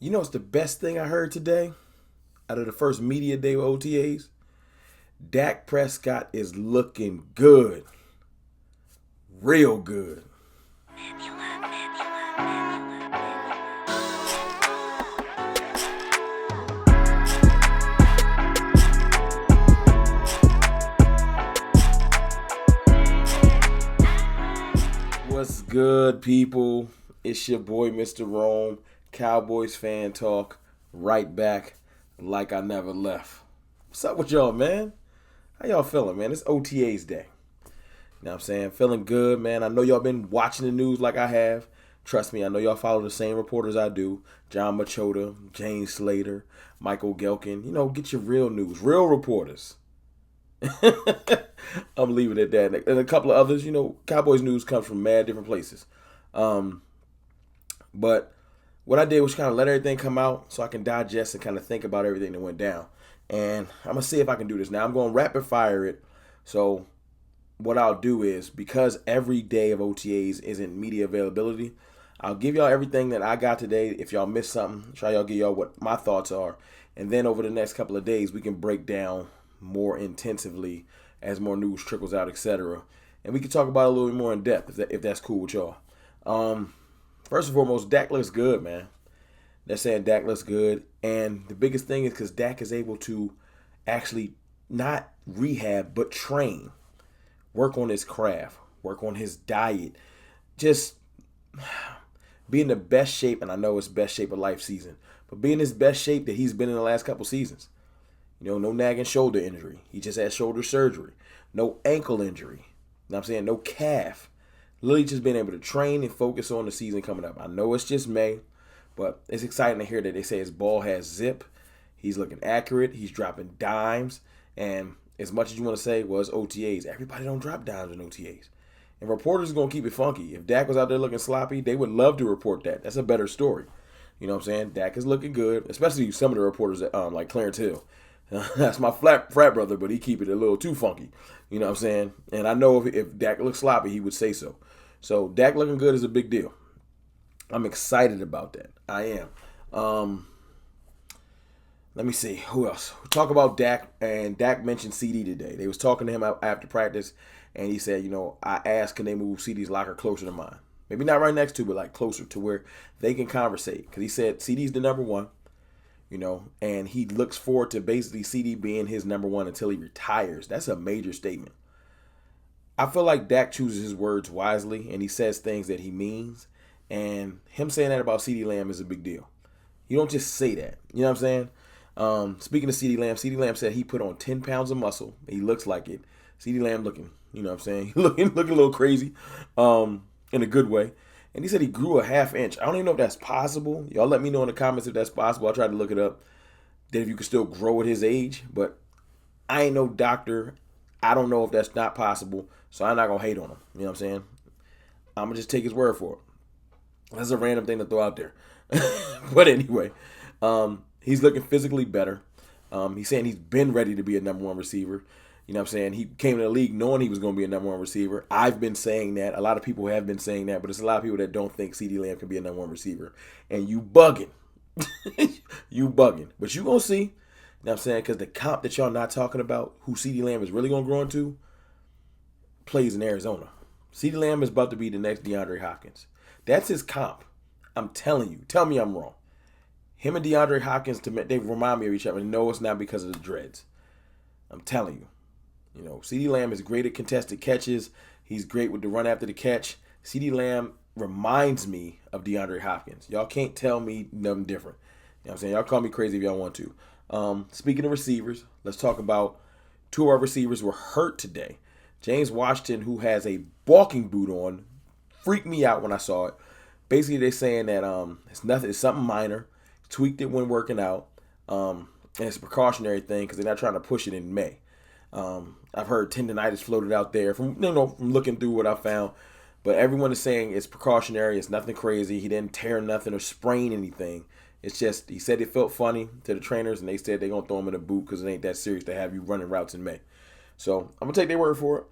You know, it's the best thing I heard today out of the first media day with OTAs. Dak Prescott is looking good, real good. What's good, people? It's your boy, Mr. Rome, Cowboys fan talk, right back like I never left. What's up with y'all, man? How y'all feeling, man? It's OTAs day. You know what I'm saying? Feeling good, man. I know y'all been watching the news like I have. Trust me, I know y'all follow the same reporters I do. John Machota, James Slater, Michael Gelkin. You know, get your real news. Real reporters. I'm leaving it at that. And a couple of others, you know, Cowboys news comes from mad different places. But what I did was kind of let everything come out so I can digest and kind of think about everything that went down. And I'm going to see if I can do this. Now, I'm going to rapid fire it. So what I'll do is, because every day of OTAs isn't media availability, I'll give y'all everything that I got today. If y'all missed something, try y'all give y'all what my thoughts are. And then over the next couple of days, we can break down more intensively as more news trickles out, etc. And we can talk about it a little bit more in depth if that's cool with y'all. First and foremost, Dak looks good, man. They're saying Dak looks good. And the biggest thing is because Dak is able to actually not rehab, but train. Work on his craft. Work on his diet. Just be in the best shape, and I know it's best shape of life season, but be in his best shape that he's been in the last couple seasons. You know, no nagging shoulder injury. He just had shoulder surgery. No ankle injury. You know what I'm saying? No calf. Literally just being able to train and focus on the season coming up. I know it's just May, but it's exciting to hear that they say his ball has zip. He's looking accurate. He's dropping dimes. And as much as you want to say, well, it's OTAs. Everybody don't drop dimes in OTAs. And reporters are going to keep it funky. If Dak was out there looking sloppy, they would love to report that. That's a better story. You know what I'm saying? Dak is looking good, especially some of the reporters that, like Clarence Hill. That's my frat brother, but he keep it a little too funky. You know what I'm saying? And I know if Dak looks sloppy, he would say so. So Dak looking good is a big deal. I'm excited about that. I am. Let me see. Who else? We'll talk about Dak, and Dak mentioned Ceedee today. They was talking to him after practice, and he said, you know, I asked, can they move Ceedee's locker closer to mine? Maybe not right next to, but like closer to where they can conversate. Because he said Ceedee's the number one. You know, and he looks forward to basically Ceedee being his number one until he retires. That's a major statement. I feel like Dak chooses his words wisely, and he says things that he means. And him saying that about Ceedee Lamb is a big deal. You don't just say that. You know what I'm saying? Speaking of Ceedee Lamb said he put on 10 pounds of muscle. He looks like it. Ceedee Lamb looking, you know what I'm saying? looking a little crazy in a good way. And he said he grew a half inch. I don't even know if that's possible. Y'all let me know in the comments if that's possible. I'll try to look it up. That if you can still grow at his age. But I ain't no doctor. I don't know if that's not possible. So I'm not going to hate on him. You know what I'm saying? I'm going to just take his word for it. That's a random thing to throw out there. But anyway, he's looking physically better. He's saying he's been ready to be a number one receiver. You know what I'm saying? He came to the league knowing he was going to be a number one receiver. I've been saying that. A lot of people have been saying that, but there's a lot of people that don't think Ceedee Lamb can be a number one receiver. And you bugging. You bugging. But you going to see. You know what I'm saying? Because the comp that y'all not talking about, who Ceedee Lamb is really going to grow into, plays in Arizona. Ceedee Lamb is about to be the next DeAndre Hopkins. That's his comp. I'm telling you. Tell me I'm wrong. Him and DeAndre Hopkins, they remind me of each other. And no, it's not because of the dreads. I'm telling you. You know, Ceedee Lamb is great at contested catches. He's great with the run after the catch. Ceedee Lamb reminds me of DeAndre Hopkins. Y'all can't tell me nothing different. You know what I'm saying? Y'all call me crazy if y'all want to. Speaking of receivers, let's talk about two of our receivers were hurt today. James Washington, who has a walking boot on, freaked me out when I saw it. Basically, they're saying that it's something minor. Tweaked it when working out. And it's a precautionary thing because they're not trying to push it in May. I've heard tendonitis floated out there from looking through what I found, but everyone is saying it's precautionary. It's nothing crazy. He didn't tear nothing or sprain anything. It's just he said it felt funny to the trainers, and they said they're gonna throw him in a boot because it ain't that serious to have you running routes in May. So I'm gonna take their word for it.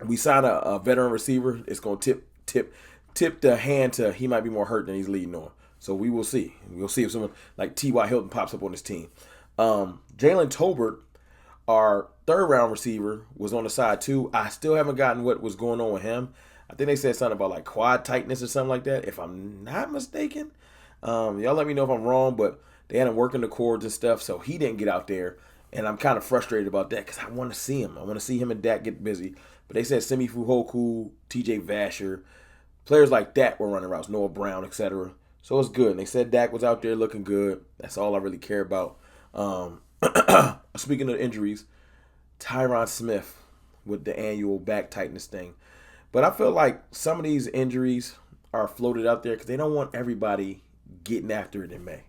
We signed a veteran receiver. It's gonna tip the hand to he might be more hurt than he's leading on. So we will see. We'll see if someone like T.Y. Hilton pops up on this team. Jalen Tolbert, our third-round receiver, was on the side too. I still haven't gotten what was going on with him. I think they said something about like quad tightness or something like that, if I'm not mistaken. Y'all let me know if I'm wrong, but they had him working the cords and stuff, so he didn't get out there. And I'm kind of frustrated about that because I want to see him. I want to see him and Dak get busy. But they said Simi Fuhoku, TJ Vasher, players like that were running routes, Noah Brown, etc. So it's good. And they said Dak was out there looking good. That's all I really care about. Speaking of injuries, Tyron Smith with the annual back tightness thing. But I feel like some of these injuries are floated out there because they don't want everybody getting after it in May.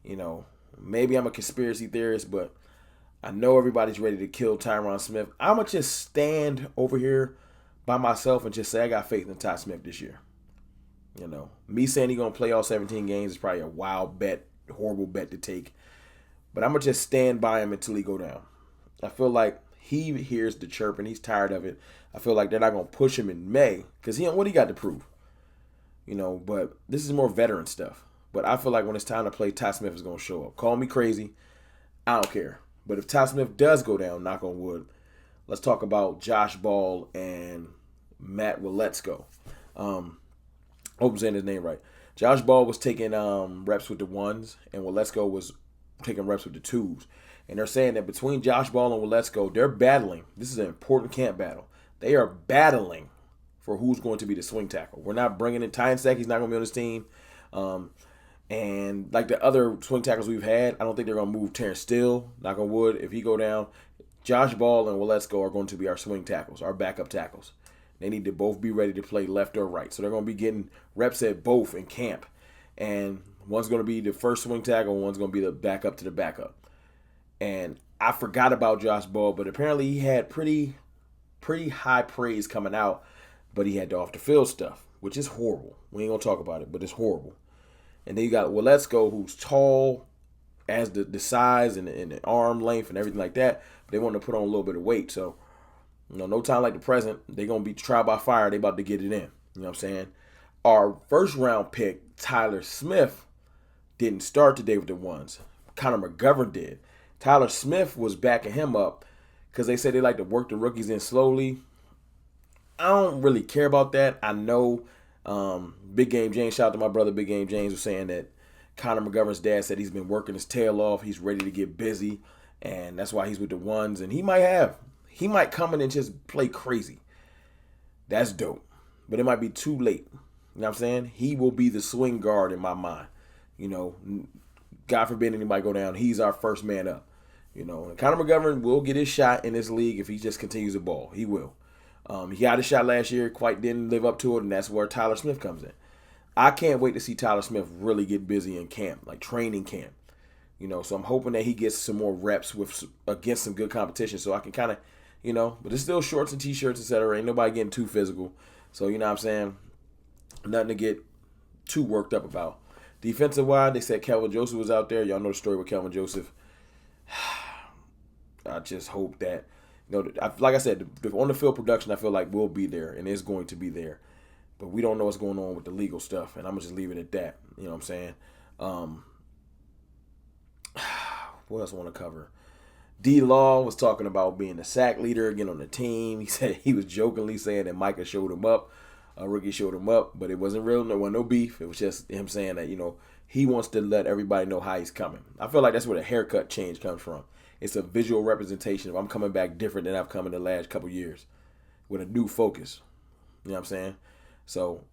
You know, maybe I'm a conspiracy theorist, but I know everybody's ready to kill Tyron Smith. I'm going to just stand over here by myself and just say I got faith in Ty Smith this year. You know, me saying he's going to play all 17 games is probably a wild bet, horrible bet to take. But I'm going to just stand by him until he go down. I feel like he hears the chirp and he's tired of it. I feel like they're not going to push him in May because what he got to prove? You know, but this is more veteran stuff. But I feel like when it's time to play, Ty Smith is going to show up. Call me crazy. I don't care. But if Ty Smith does go down, knock on wood, let's talk about Josh Ball and Matt Waletzko. Hope I'm saying his name right. Josh Ball was taking reps with the ones, and Waletzko was taking reps with the twos. And they're saying that between Josh Ball and Waletzko, they're battling. This is an important camp battle. They are battling for who's going to be the swing tackle. We're not bringing in Ty Sack. He's not going to be on this team. And like the other swing tackles we've had, I don't think they're going to move Terrence Steele, knock on wood. If he go down, Josh Ball and Waletzko are going to be our swing tackles, our backup tackles. They need to both be ready to play left or right. So they're going to be getting reps at both in camp. And one's going to be the first swing tackle, and one's going to be the backup to the backup. And I forgot about Josh Ball, but apparently he had pretty high praise coming out, but he had the off-the-field stuff, which is horrible. We ain't going to talk about it, but it's horrible. And then you got Waletzko, who's tall as the size and the arm length and everything like that. But they want to put on a little bit of weight. So, no time like the present. They're going to be trial by fire. They about to get it in. You know what I'm saying? Our first round pick, Tyler Smith, didn't start today with the ones. Connor McGovern did. Tyler Smith was backing him up because they said they like to work the rookies in slowly. I don't really care about that. I know Big Game James, shout out to my brother Big Game James, was saying that Connor McGovern's dad said he's been working his tail off. He's ready to get busy, and that's why he's with the ones. And he might come in and just play crazy. That's dope. But it might be too late. You know what I'm saying? He will be the swing guard in my mind. You know, God forbid anybody go down. He's our first man up. You know, and Connor McGovern will get his shot in this league if he just continues the ball. He will. He got a shot last year, quite didn't live up to it, and that's where Tyler Smith comes in. I can't wait to see Tyler Smith really get busy in camp, like training camp. You know, so I'm hoping that he gets some more reps against some good competition so I can kind of, you know, but it's still shorts and T-shirts, etc. Ain't nobody getting too physical. So, you know what I'm saying? Nothing to get too worked up about. Defensive wise, they said Kelvin Joseph was out there. Y'all know the story with Kelvin Joseph. I just hope that, you know, like I said, the on the field production I feel like will be there and is going to be there. But we don't know what's going on with the legal stuff, and I'm going to just leave it at that. You know what I'm saying? What else I want to cover? D-Law was talking about being the sack leader again on the team. He said he was jokingly saying that Micah showed him up. A rookie showed him up, but it wasn't real. There wasn't no beef. It was just him saying that, you know, he wants to let everybody know how he's coming. I feel like that's where the haircut change comes from. It's a visual representation of I'm coming back different than I've come in the last couple years with a new focus. You know what I'm saying? So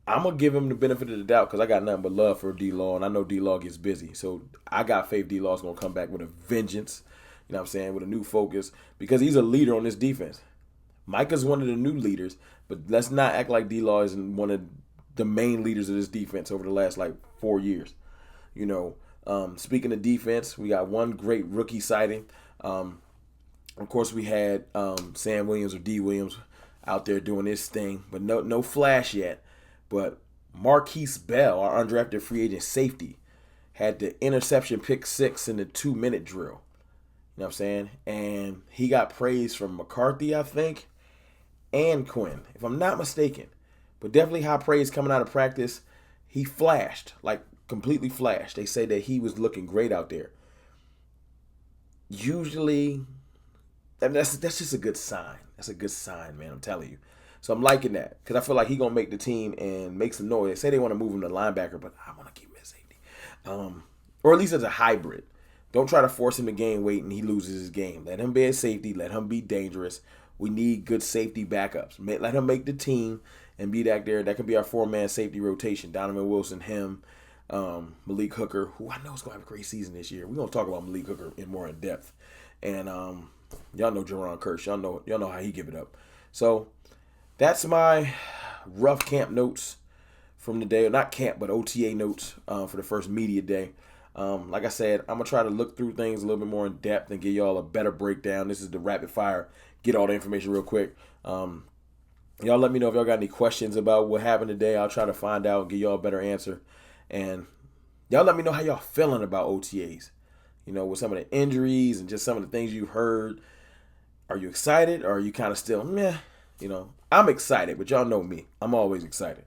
I'm going to give him the benefit of the doubt because I got nothing but love for D-Law, and I know D-Law gets busy. So I got faith D-Law's going to come back with a vengeance, you know what I'm saying, with a new focus because he's a leader on this defense. Micah's one of the new leaders, but let's not act like D-Law isn't one of the main leaders of this defense over the last, 4 years. You know, speaking of defense, we got one great rookie sighting. Of course, we had Sam Williams or D. Williams out there doing his thing, but no flash yet. But Marquise Bell, our undrafted free agent safety, had the interception pick 6 in the 2-minute drill. You know what I'm saying? And he got praise from McCarthy, I think, and Quinn, if I'm not mistaken. But definitely high praise coming out of practice. he flashed, like completely flashed. They say that he was looking great out there. Usually, that's just a good sign. That's a good sign, man. I'm telling you. So I'm liking that because I feel like he's gonna make the team and make some noise. They say they want to move him to linebacker, but I want to keep him at safety, or at least as a hybrid. Don't try to force him to gain weight and he loses his game. Let him be at safety. Let him be dangerous. We need good safety backups. Let him make the team and be back there. That can be our 4-man safety rotation. Donovan Wilson, him, Malik Hooker, who I know is going to have a great season this year. We're going to talk about Malik Hooker more in depth. And y'all know Jerron Kearse. Y'all know how he give it up. So that's my rough camp notes from the day. Not camp, but OTA notes for the first media day. Like I said, I'm going to try to look through things a little bit more in depth and give y'all a better breakdown. This is the rapid fire. Get all the information real quick. Y'all let me know if y'all got any questions about what happened today. I'll try to find out and give y'all a better answer. And y'all let me know how y'all feeling about OTAs. You know, with some of the injuries and just some of the things you've heard. Are you excited or are you kind of still meh? You know, I'm excited, but y'all know me. I'm always excited.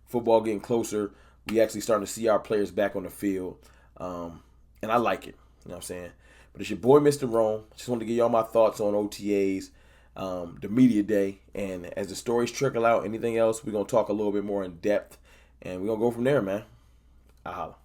Football getting closer. We actually starting to see our players back on the field. And I like it. You know what I'm saying? But it's your boy, Mr. Rome. Just wanted to give y'all my thoughts on OTAs, the media day. And as the stories trickle out, anything else, we're going to talk a little bit more in depth. And we're going to go from there, man. I holla.